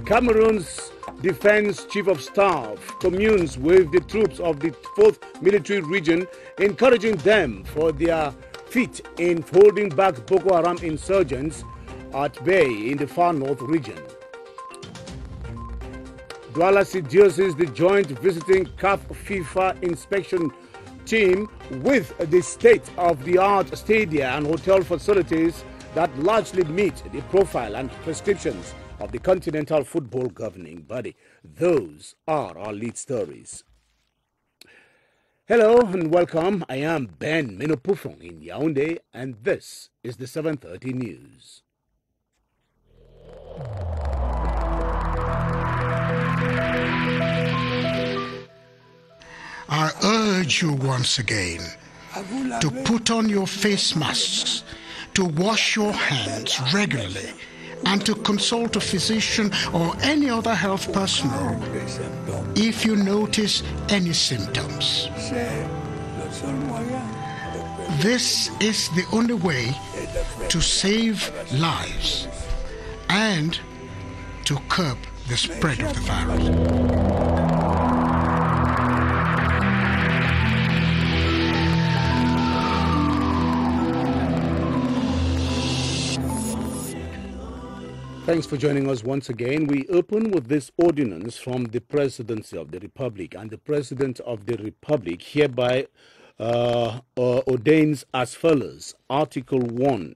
Cameroon's Defense Chief of Staff communes with the troops of the 4th Military Region, encouraging them for their feat in holding back Boko Haram insurgents at bay in the far north region. Douala Diocese, the joint visiting Fcfa inspection team with the state-of-the-art stadia and hotel facilities that largely meet the profile and prescriptions of the Continental Football Governing Body. Those are our lead stories. Hello and welcome. I am Ben Menopufong in Yaoundé, and this is the 7:30 News. I urge you once again to put on your face masks, to wash your hands regularly, and to consult a physician or any other health personnel if you notice any symptoms. This is the only way to save lives and to curb the spread of the virus. Thanks for joining us once again. We open with this ordinance from the Presidency of the Republic, and the President of the Republic hereby ordains as follows. Article 1,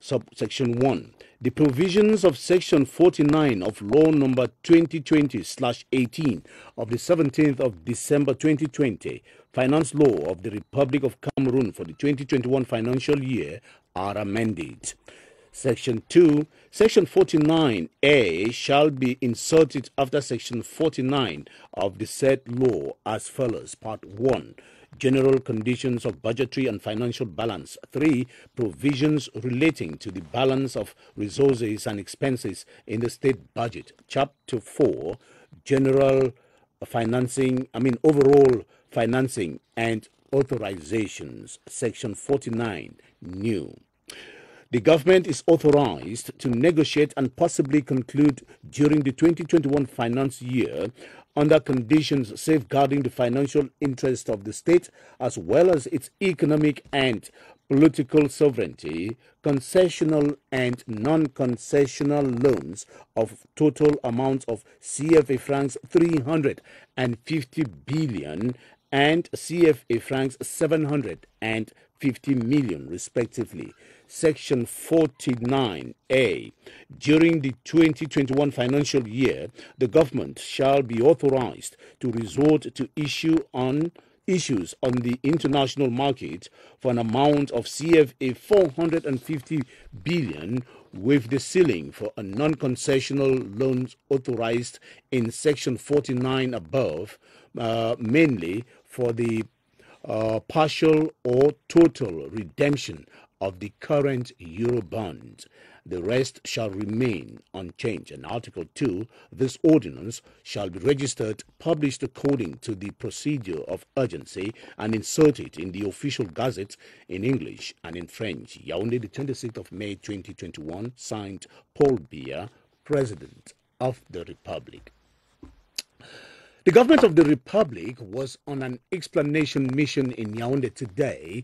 subsection 1. The provisions of Section 49 of Law Number 2020/18 of the 17th of December 2020, Finance Law of the Republic of Cameroon for the 2021 financial year are amended. Section 2, Section 49A shall be inserted after Section 49 of the said law as follows. Part 1, General Conditions of Budgetary and Financial Balance. 3, Provisions relating to the balance of resources and expenses in the state budget. Chapter 4, Overall Financing and Authorizations. Section 49, New. The government is authorized to negotiate and possibly conclude during the 2021 finance year under conditions safeguarding the financial interest of the state as well as its economic and political sovereignty, concessional and non-concessional loans of total amount of CFA francs 350 billion and CFA francs 750 million respectively. Section 49A. During the 2021 financial year, the government shall be authorized to resort to issues on the international market for an amount of CFA 450 billion with the ceiling for a non-concessional loans authorized in Section 49 above, mainly for the partial or total redemption of the current Eurobond. The rest shall remain unchanged. And Article 2, this ordinance shall be registered, published according to the procedure of urgency, and inserted in the official gazette in English and in French. Yaoundé, the 26th of May 2021, signed Paul Biya, President of the Republic. The government of the Republic was on an explanation mission in Yaoundé today,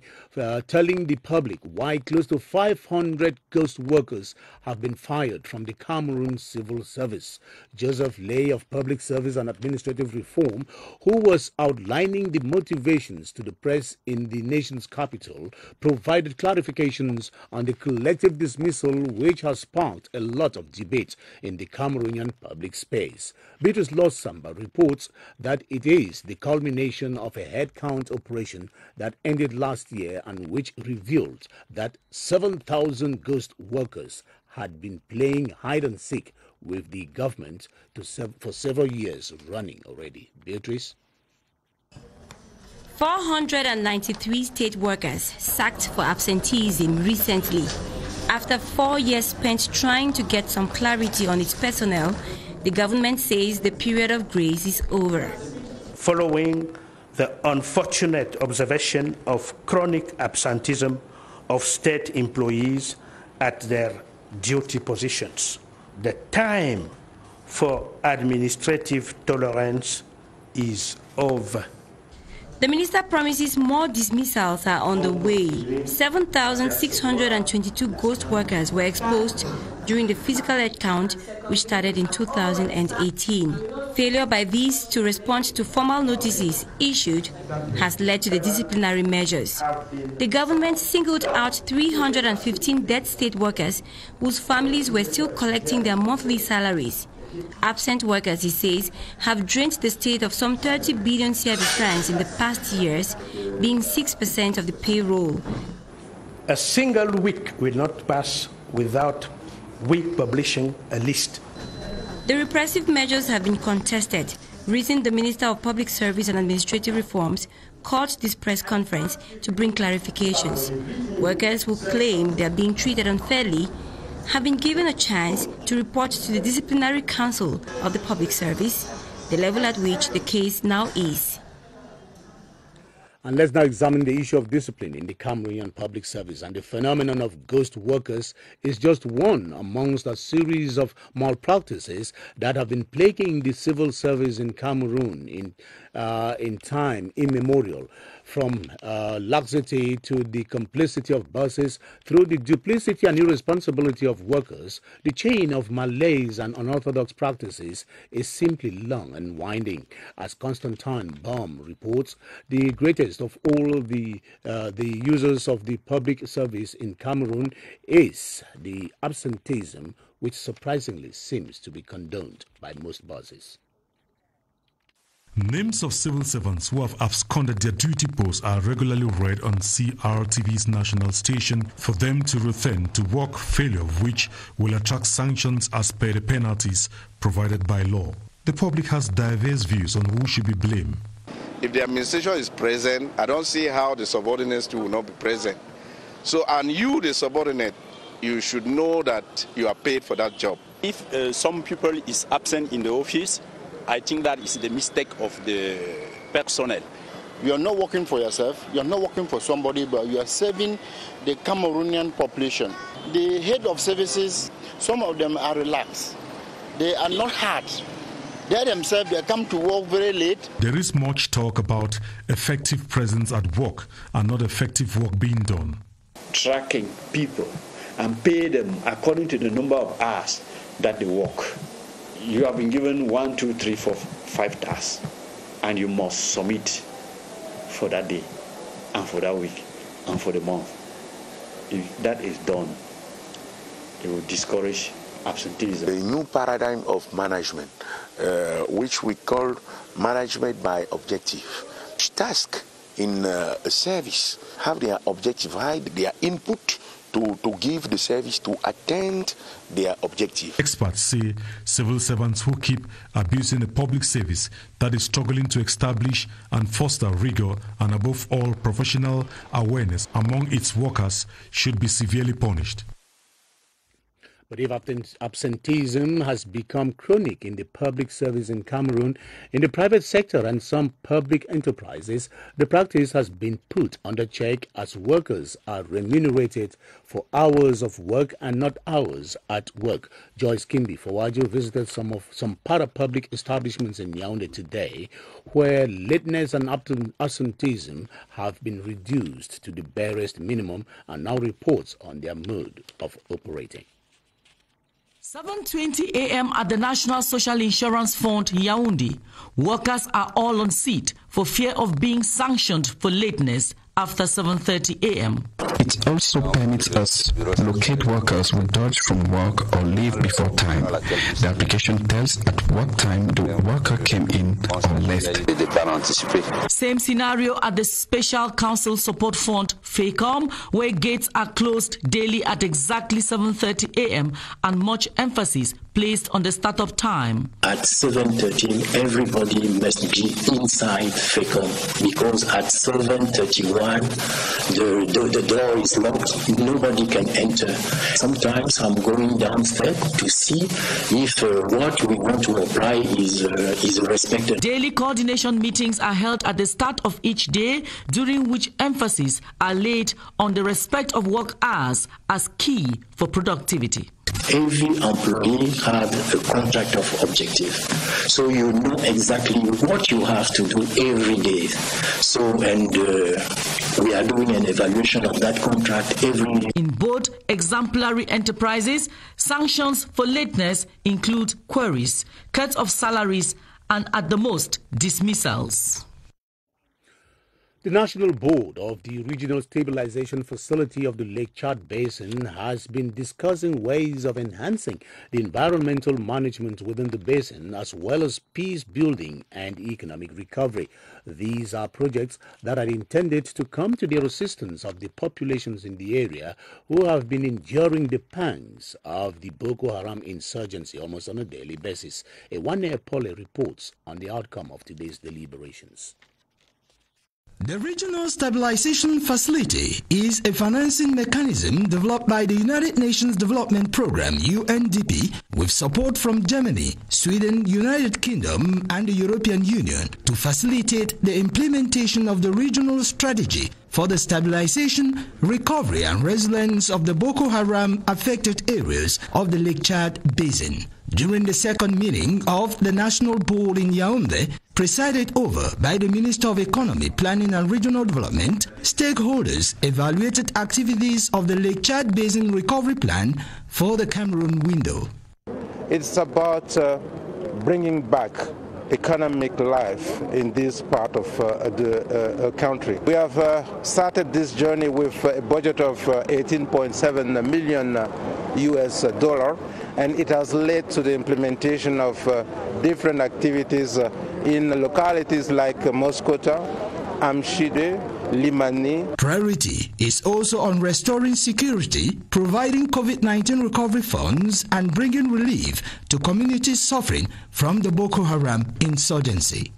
telling the public why close to 500 ghost workers have been fired from the Cameroon Civil Service. Joseph Lay of Public Service and Administrative Reform, who was outlining the motivations to the press in the nation's capital, provided clarifications on the collective dismissal which has sparked a lot of debate in the Cameroonian public space. Beatrice Losamba reports that it is the culmination of a headcount operation that ended last year and which revealed that 7,000 ghost workers had been playing hide and seek with the government for several years running already. Beatrice? 493 state workers sacked for absenteeism recently. After 4 years spent trying to get some clarity on its personnel, the government says the period of grace is over. Following the unfortunate observation of chronic absenteeism of state employees at their duty positions, the time for administrative tolerance is over. The minister promises more dismissals are on the way. 7,622 ghost workers were exposed during the physical head count, which started in 2018. Failure by these to respond to formal notices issued has led to the disciplinary measures. The government singled out 315 dead state workers whose families were still collecting their monthly salaries. Absent workers, he says, have drained the state of some 30 billion CFA francs in the past years, being 6% of the payroll. A single week will not pass without we publishing a list. The repressive measures have been contested. Recently, the Minister of Public Service and Administrative Reforms called this press conference to bring clarifications. Workers who claim they are being treated unfairly have been given a chance to report to the Disciplinary Council of the Public Service, the level at which the case now is. And let's now examine the issue of discipline in the Cameroonian public service. And the phenomenon of ghost workers is just one amongst a series of malpractices that have been plaguing the civil service in Cameroon in time immemorial. From laxity to the complicity of bosses, through the duplicity and irresponsibility of workers, the chain of malaise and unorthodox practices is simply long and winding. As Constantine Baum reports, the greatest of all the users of the public service in Cameroon is the absenteeism, which surprisingly seems to be condoned by most bosses. Names of civil servants who have absconded their duty posts are regularly read on CRTV's national station for them to return to work, failure of which will attract sanctions as per the penalties provided by law. The public has diverse views on who should be blamed. If the administration is present, I don't see how the subordinates too will not be present. So, and you, the subordinate, you should know that you are paid for that job. If some people is absent in the office, I think that is the mistake of the personnel. You are not working for yourself, you are not working for somebody, but you are serving the Cameroonian population. The head of services, some of them are relaxed. They are not hard. They themselves, they come to work very late. There is much talk about effective presence at work and not effective work being done. Tracking people and pay them according to the number of hours that they work. You have been given 1, 2, 3, 4, 5 tasks, and you must submit for that day, and for that week, and for the month. If that is done, it will discourage absenteeism. A new paradigm of management, which we call management by objective. Each task in a service have their objective, their input to give the service to attend their objective. Experts say civil servants who keep abusing the public service that is struggling to establish and foster rigor and above all professional awareness among its workers should be severely punished. But if absenteeism has become chronic in the public service in Cameroon, in the private sector and some public enterprises, the practice has been put under check as workers are remunerated for hours of work and not hours at work. Joyce Kimbi Fawaju visited some para-public establishments in Yaoundé today where lateness and absenteeism have been reduced to the barest minimum and now reports on their mode of operating. 7:20 a.m. at the National Social Insurance Fund, Yaoundé. Workers are all on seat for fear of being sanctioned for lateness after 7:30 a.m. It also permits us to locate workers who dodge from work or leave before time. The application tells at what time the worker came in or left. Same scenario at the Special Council Support Fund, Fcfa, where gates are closed daily at exactly 7:30 a.m. and much emphasis placed on the startup time. At 7:30, everybody must be inside Fcfa because at 7:31, the door is locked. Nobody can enter. Sometimes I'm going downstairs to see if what we want to apply is respected. Daily coordination meetings are held at the start of each day, during which emphasis are laid on the respect of work hours as key for productivity. Every employee has a contract of objective, so you know exactly what you have to do every day. We are doing an evaluation of that contract every day. In both exemplary enterprises, sanctions for lateness include queries, cuts of salaries, and at the most, dismissals. The National Board of the Regional Stabilization Facility of the Lake Chad Basin has been discussing ways of enhancing the environmental management within the basin, as well as peace building and economic recovery. These are projects that are intended to come to the assistance of the populations in the area who have been enduring the pangs of the Boko Haram insurgency almost on a daily basis. Ewane Pole reports on the outcome of today's deliberations. The Regional Stabilization Facility is a financing mechanism developed by the United Nations Development Programme (UNDP) with support from Germany, Sweden, United Kingdom and the European Union to facilitate the implementation of the regional strategy for the stabilization, recovery and resilience of the Boko Haram affected areas of the Lake Chad Basin. During the second meeting of the National Board in Yaoundé, presided over by the Minister of Economy, Planning and Regional Development, stakeholders evaluated activities of the Lake Chad Basin Recovery Plan for the Cameroon window. It's about bringing back economic life in this part of the country. We have started this journey with a budget of $18.7 million US, and it has led to the implementation of different activities in localities like Moskota, Amshide, Limani. Priority is also on restoring security, providing COVID-19 recovery funds and bringing relief to communities suffering from the Boko Haram insurgency.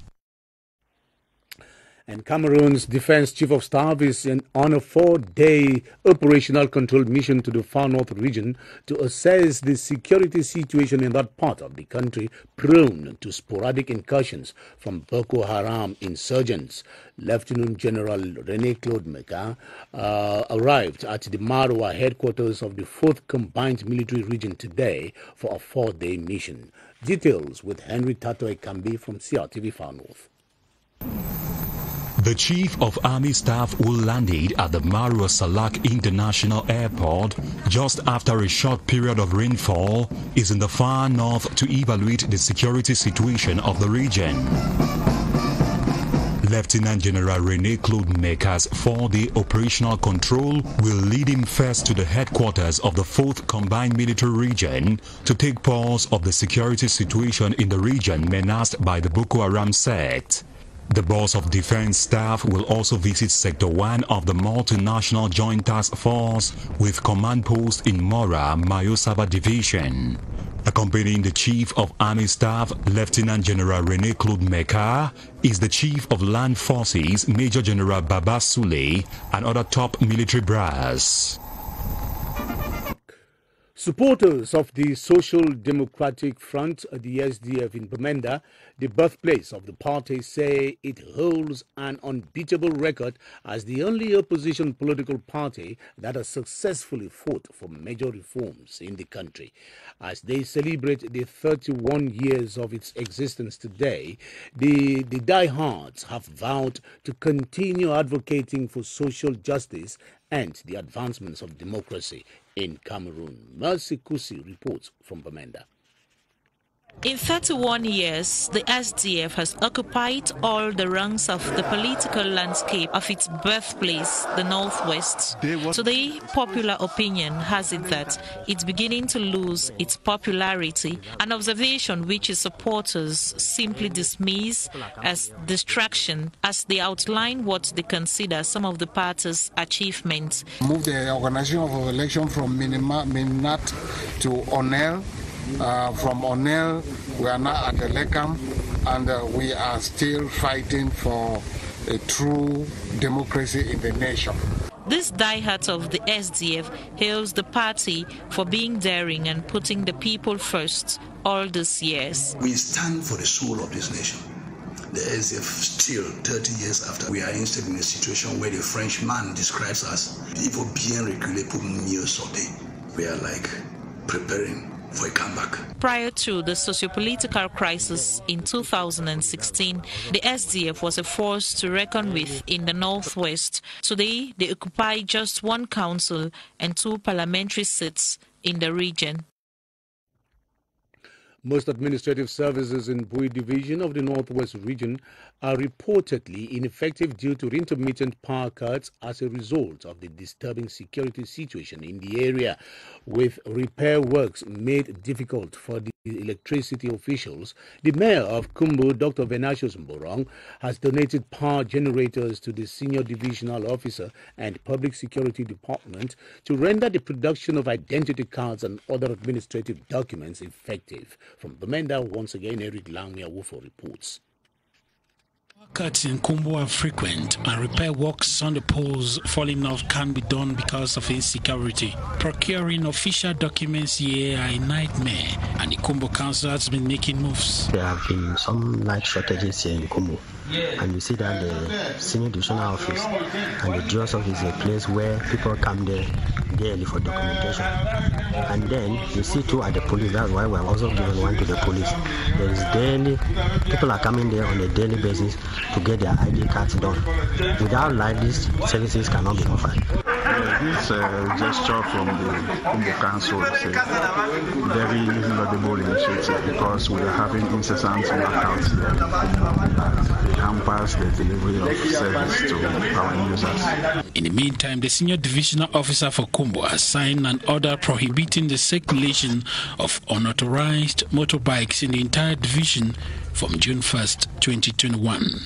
And Cameroon's Defense Chief of Staff is on a 4-day operational control mission to the far north region to assess the security situation in that part of the country prone to sporadic incursions from Boko Haram insurgents. Lieutenant General René-Claude Meka arrived at the Marwa headquarters of the 4th Combined Military Region today for a 4-day mission. Details with Henry Tato Ekambi from CRTV Far North. The Chief of Army Staff who landed at the Marwa Salak International Airport just after a short period of rainfall is in the far north to evaluate the security situation of the region. Lieutenant General René-Claude Meka's 4-day operational control will lead him first to the headquarters of the 4th Combined Military Region to take pulse of the security situation in the region menaced by the Boko Haram sect. The boss of defense staff will also visit Sector 1 of the Multinational Joint Task Force with command post in Mora, Mayosaba Division. Accompanying the Chief of Army Staff, Lieutenant General René-Claude Meka, is the Chief of Land Forces, Major General Baba Soule, and other top military brass. Supporters of the Social Democratic Front, the SDF in Bamenda, the birthplace of the party, say it holds an unbeatable record as the only opposition political party that has successfully fought for major reforms in the country. As they celebrate the 31 years of its existence today, the diehards have vowed to continue advocating for social justice and the advancements of democracy in Cameroon. Mercy Kusi reports from Bamenda. In 31 years, the SDF has occupied all the ranks of the political landscape of its birthplace, the Northwest. Today, popular opinion has it that it's beginning to lose its popularity, an observation which its supporters simply dismiss as distraction as they outline what they consider some of the party's achievements. Move the organization of election from Minat to Onel. From Onel, we are now at the Lekam, and we are still fighting for a true democracy in the nation. This diehard of the SDF hails the party for being daring and putting the people first all these years. We stand for the soul of this nation. the SDF still 30 years after. We are instead in a situation where the Frenchman describes us, il faut bien reculer pour mieux sauter. We are like preparing for a comeback. Prior to the socio-political crisis in 2016, the SDF was a force to reckon with in the northwest. Today, they occupy just one council and 2 parliamentary seats in the region. Most administrative services in Bui division of the Northwest region are reportedly ineffective due to intermittent power cuts as a result of the disturbing security situation in the area, with repair works made difficult for the electricity officials. The mayor of Kumbu, Dr. Venatius Mborong, has donated power generators to the senior divisional officer and public security department to render the production of identity cards and other administrative documents effective. From Bamenda, once again, Eric Langmia Wufo reports. Cuts in Kumbu are frequent, and repair works on the poles falling off can be done because of insecurity. Procuring official documents here are a nightmare, and the Kumbu Council has been making moves. There have been some light shortages here in Kumbu, and you see that the senior divisional office and the DOS office is a place where people come there daily for documentation. And then you see 2 at the police. That's why we're also giving 1 to the police. There is daily, people are coming there on a daily basis to get their ID cards done. Without light, these services cannot be offered. This gesture from the Kumbu Council is a very laudable initiative because we are having incessant blackouts here. It hampers the delivery of service to our users. In the meantime, the senior divisional officer for Kumbu has signed an order prohibiting the circulation of unauthorized motorbikes in the entire division from June 1st, 2021.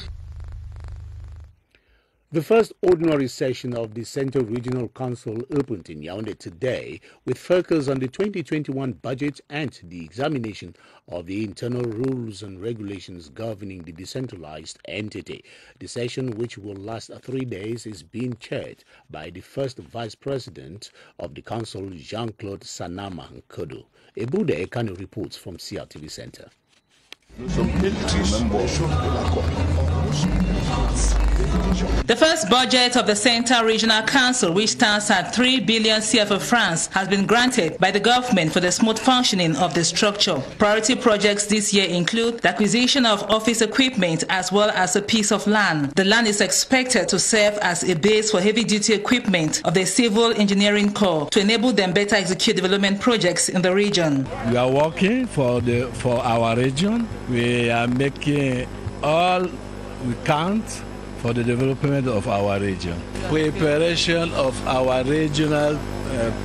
The first ordinary session of the Central Regional Council opened in Yaoundé today with focus on the 2021 budget and the examination of the internal rules and regulations governing the decentralized entity. The session, which will last 3 days, is being chaired by the first Vice President of the Council, Jean-Claude Sanama Nkodo. Ebude Ekano reports from CRTV Center. The first budget of the Central Regional Council, which stands at 3 billion CFA francs, has been granted by the government for the smooth functioning of the structure. Priority projects this year include the acquisition of office equipment as well as a piece of land. The land is expected to serve as a base for heavy-duty equipment of the Civil Engineering Corps to enable them better execute development projects in the region. We are working for our region. We are making all we can for the development of our region. Preparation of our regional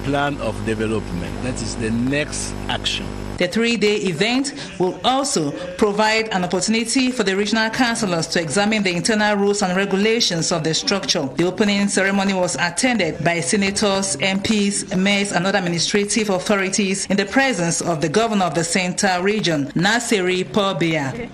plan of development. That is the next action. The 3-day event will also provide an opportunity for the regional councillors to examine the internal rules and regulations of the structure. The opening ceremony was attended by senators, MPs, mayors, and other administrative authorities in the presence of the governor of the Central Region, Nasiri Pobia.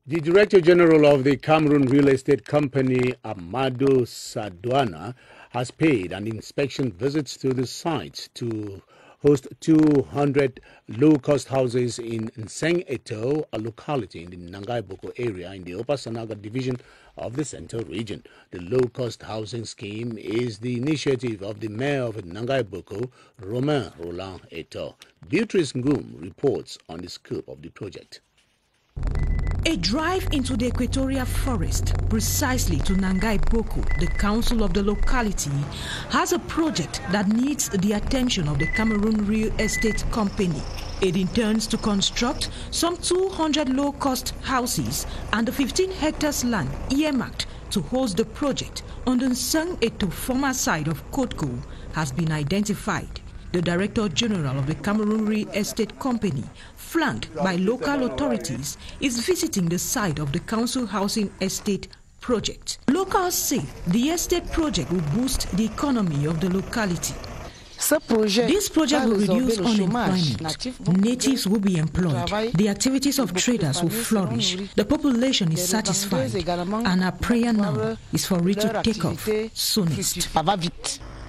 The Director General of the Cameroon real estate company, Amadou Sadouana, has paid an inspection visit to the site to host 200 low-cost houses in Nseng Eto, a locality in the Nangai Boko area in the Upper Sanaga division of the Central Region. The low-cost housing scheme is the initiative of the mayor of Nangai Boko, Romain Roland Eto. Beatrice Ngum reports on the scope of the project. A drive into the equatorial forest, precisely to Nangai Boko, the council of the locality, has a project that needs the attention of the Cameroon Real Estate Company. It intends to construct some 200 low-cost houses and the 15 hectares land earmarked to host the project on the Nseng Eto former side of Kotko has been identified. The Director General of the Cameroon Real Estate Company, flanked by local authorities, is visiting the site of the council housing estate project. Locals say the estate project will boost the economy of the locality. This project will reduce unemployment. Natives will be employed. The activities of traders will flourish. The population is satisfied, and our prayer now is for it to take off soonest.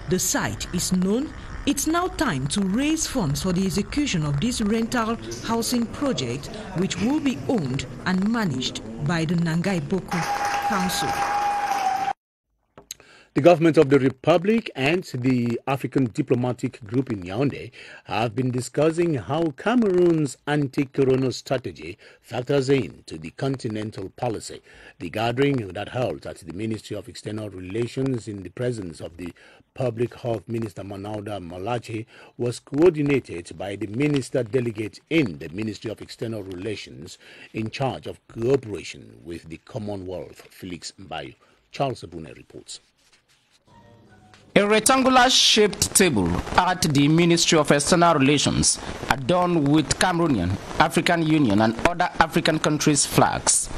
The site is known It's now time to raise funds for the execution of this rental housing project, which will be owned and managed by the Nangai Boko Council. The government of the Republic and the African Diplomatic Group in Yaoundé have been discussing how Cameroon's anti-corona strategy factors into the continental policy. The gathering that held at the Ministry of External Relations in the presence of the Public Health Minister Manauda Malachi was coordinated by the Minister Delegate in the Ministry of External Relations in charge of cooperation with the Commonwealth, Felix Mbayo. Charles Abune reports. A rectangular-shaped table at the Ministry of External Relations, adorned with Cameroonian, African Union and other African countries' flags.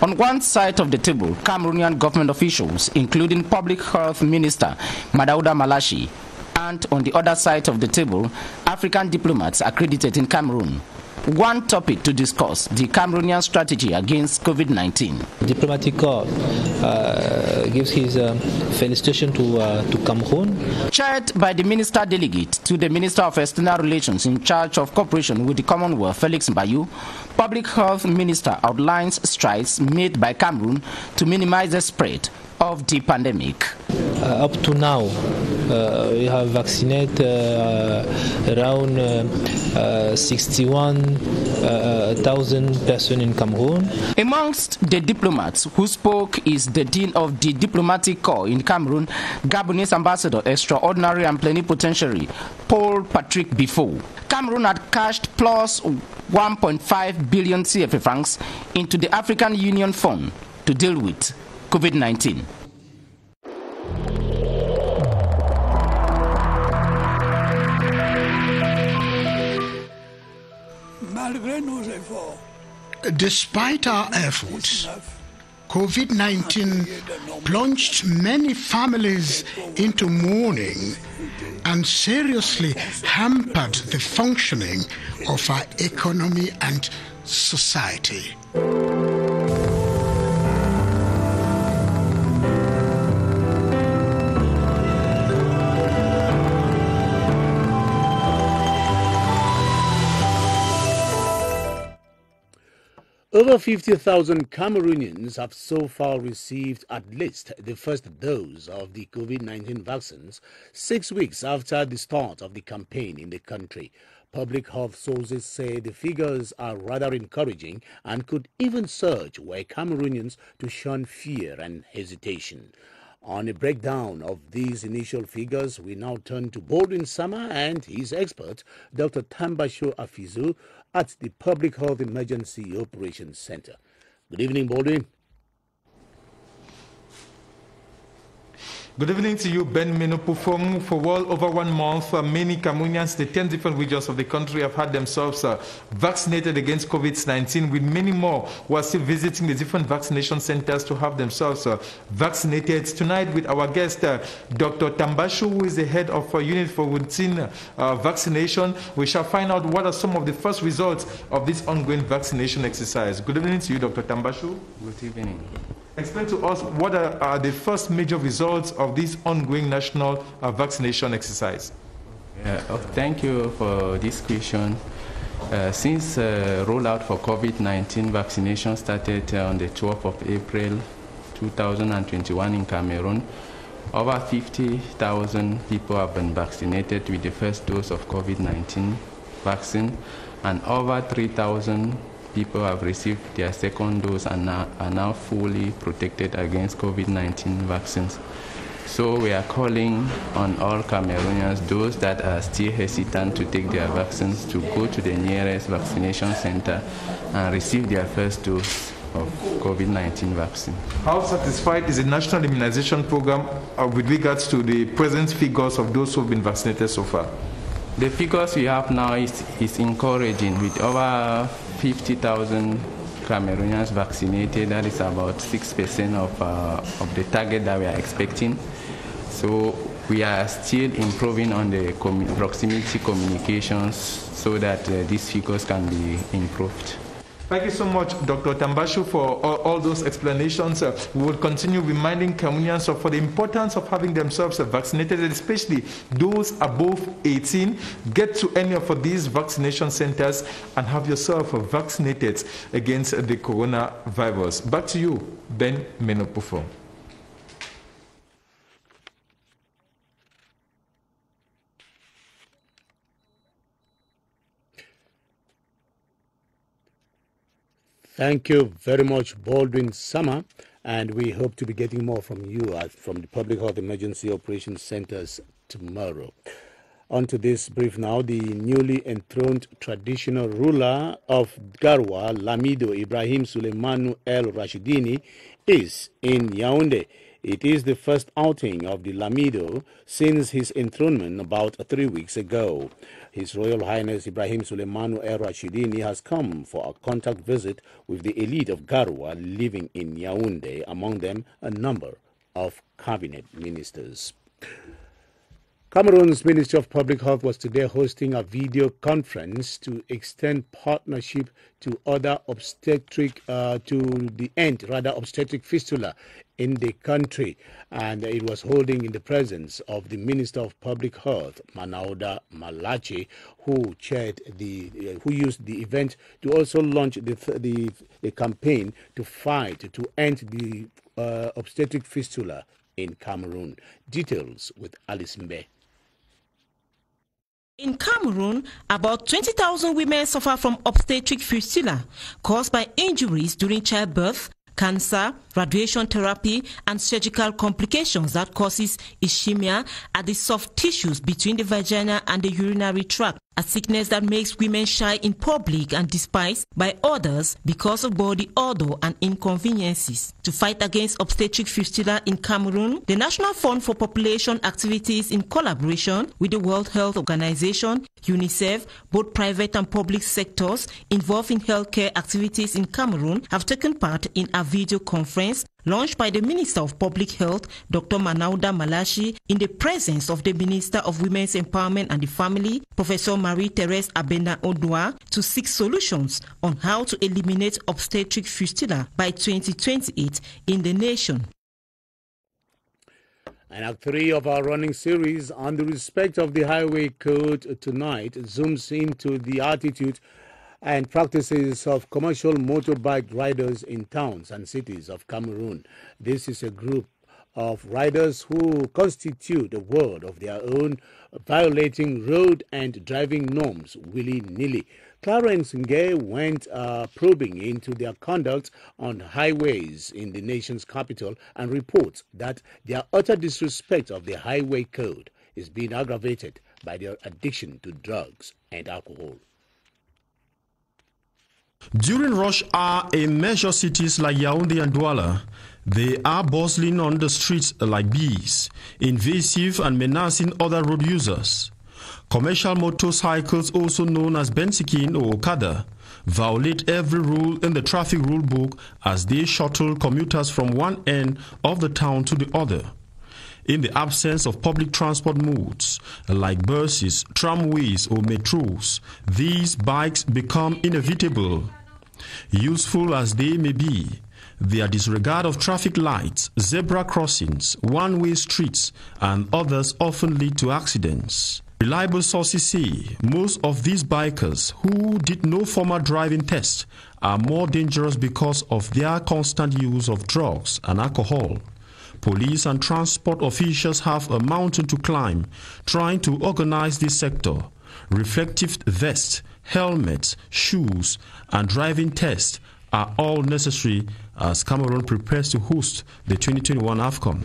On one side of the table, Cameroonian government officials, including Public Health Minister Manauda Malachi, and on the other side of the table, African diplomats accredited in Cameroon. One topic to discuss: the Cameroonian strategy against COVID-19. Diplomatic Corps gives his felicitation to Cameroon. Chaired by the Minister Delegate to the Minister of External Relations in charge of cooperation with the Commonwealth, Felix Mbayo, Public Health Minister outlines strides made by Cameroon to minimize the spread of the pandemic. Up to now, we have vaccinated around 61,000 persons in Cameroon. Amongst the diplomats who spoke is the Dean of the Diplomatic Corps in Cameroon, Gabonese Ambassador Extraordinary and Plenipotentiary Paul Patrick Bifo. Cameroon had cashed plus 1.5 billion CFA francs into the African Union Fund to deal with COVID-19. Despite our efforts, COVID-19 plunged many families into mourning and seriously hampered the functioning of our economy and society. Over 50,000 Cameroonians have so far received at least the first dose of the COVID-19 vaccines 6 weeks after the start of the campaign in the country. Public health sources say the figures are rather encouraging and could even surge were Cameroonians to shun fear and hesitation. On a breakdown of these initial figures, we now turn to Baldwin Sama and his expert, Dr. Tambasho Afizu, at the Public Health Emergency Operations Center. Good evening, Baldwin. Good evening to you, Ben Menopufong. For well over 1 month, many Cameroonians, the 10 different regions of the country, have had themselves vaccinated against COVID-19, with many more who are still visiting the different vaccination centers to have themselves vaccinated. Tonight, with our guest, Dr. Tambasho, who is the head of a unit for routine vaccination, we shall find out what are some of the first results of this ongoing vaccination exercise. Good evening to you, Dr. Tambasho. Good evening. Explain to us what are the first major results of this ongoing national vaccination exercise. Thank you for this question. Since rollout for COVID-19 vaccination started on the 12th of April 2021 in Cameroon, over 50,000 people have been vaccinated with the first dose of COVID-19 vaccine, and over 3,000 people have received their second dose and are now fully protected against COVID-19 vaccines. So we are calling on all Cameroonians, those that are still hesitant to take their vaccines, to go to the nearest vaccination center and receive their first dose of COVID-19 vaccine. How satisfied is the national immunization program with regards to the present figures of those who have been vaccinated so far? The figures we have now is encouraging, with over 50,000 Cameroonians vaccinated. That is about 6% of the target that we are expecting. So we are still improving on the proximity communications so that these figures can be improved. Thank you so much, Dr. Tambashu, for all those explanations. We will continue reminding Cameroonians for the importance of having themselves vaccinated, especially those above 18. Get to any of these vaccination centers and have yourself vaccinated against the coronavirus. Back to you, Ben Menopufo. Thank you very much, Baldwin Summer, and we hope to be getting more from you from the Public Health Emergency Operations Centers tomorrow. On to this brief now. The newly enthroned traditional ruler of Garwa, Lamido Ibrahim Suleimanu El Rashidini, is in Yaoundé. It is the first outing of the Lamido since his enthronement about 3 weeks ago. His Royal Highness Ibrahim Suleimanu El Rashidini has come for a contact visit with the elite of Garwa living in Yaoundé, among them a number of cabinet ministers. Cameroon's Ministry of Public Health was today hosting a video conference to extend partnership to other obstetric obstetric fistula in the country, and it was holding in the presence of the Minister of Public Health, Manauda Malachi, who used the event to also launch the campaign to fight to end the obstetric fistula in Cameroon. Details with Alice Mbe. In Cameroon, about 20,000 women suffer from obstetric fistula caused by injuries during childbirth, cancer, radiation therapy, and surgical complications that causes ischemia at the soft tissues between the vagina and the urinary tract, a sickness that makes women shy in public and despised by others because of body odor and inconveniences. To fight against obstetric fistula in Cameroon, the National Fund for Population Activities, in collaboration with the World Health Organization, UNICEF, both private and public sectors involved in healthcare activities in Cameroon, have taken part in a video conference launched by the Minister of Public Health, Dr. Manauda Malachi, in the presence of the Minister of Women's Empowerment and the Family, Professor Marie-Thérèse Abena Odua, to seek solutions on how to eliminate obstetric fistula by 2028 in the nation. And Act 3 of our running series on the respect of the highway code tonight zooms into the attitude and practices of commercial motorbike riders in towns and cities of Cameroon. This is a group of riders who constitute a world of their own, violating road and driving norms willy-nilly. Clarence Ngay went probing into their conduct on highways in the nation's capital and reports that their utter disrespect of the highway code is being aggravated by their addiction to drugs and alcohol. During rush hour in major cities like Yaoundé and Douala, they are bustling on the streets like bees, invasive and menacing other road users. Commercial motorcycles, also known as Bensikin or Okada, violate every rule in the traffic rule book as they shuttle commuters from one end of the town to the other. In the absence of public transport modes like buses, tramways or metros, these bikes become inevitable. Useful as they may be, their disregard of traffic lights, zebra crossings, one-way streets, and others often lead to accidents. Reliable sources say most of these bikers who did no formal driving test are more dangerous because of their constant use of drugs and alcohol. Police and transport officials have a mountain to climb trying to organize this sector. Reflective vests, helmets, shoes, and driving tests are all necessary as Cameroon prepares to host the 2021 AFCON.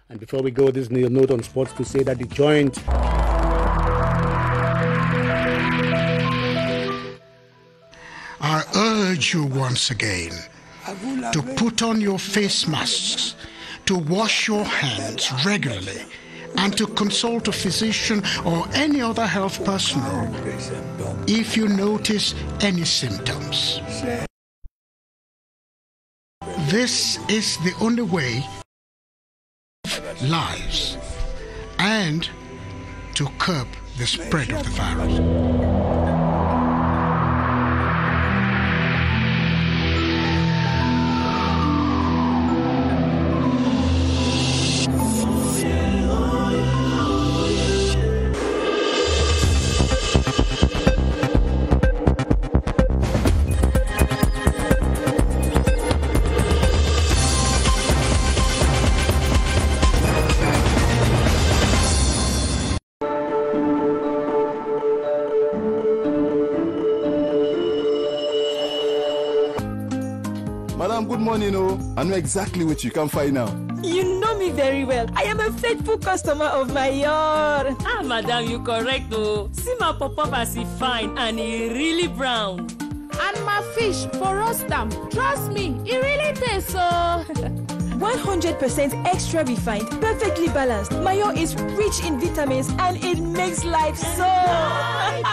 And before we go, this note on sports to say that the joint I urge you once again to put on your face masks, to wash your hands regularly, and to consult a physician or any other health personnel if you notice any symptoms. This is the only way to save lives and to curb the spread of the virus. Madam, good morning, oh. I know exactly what you can find now. You know me very well. I am a faithful customer of my yard. Ah, madam, you correct, oh. See my pop-up as he fine and he really brown. And my fish for roastam. Trust me, it really tastes so. 100% extra refined, perfectly balanced. Mayo is rich in vitamins and it makes life so light.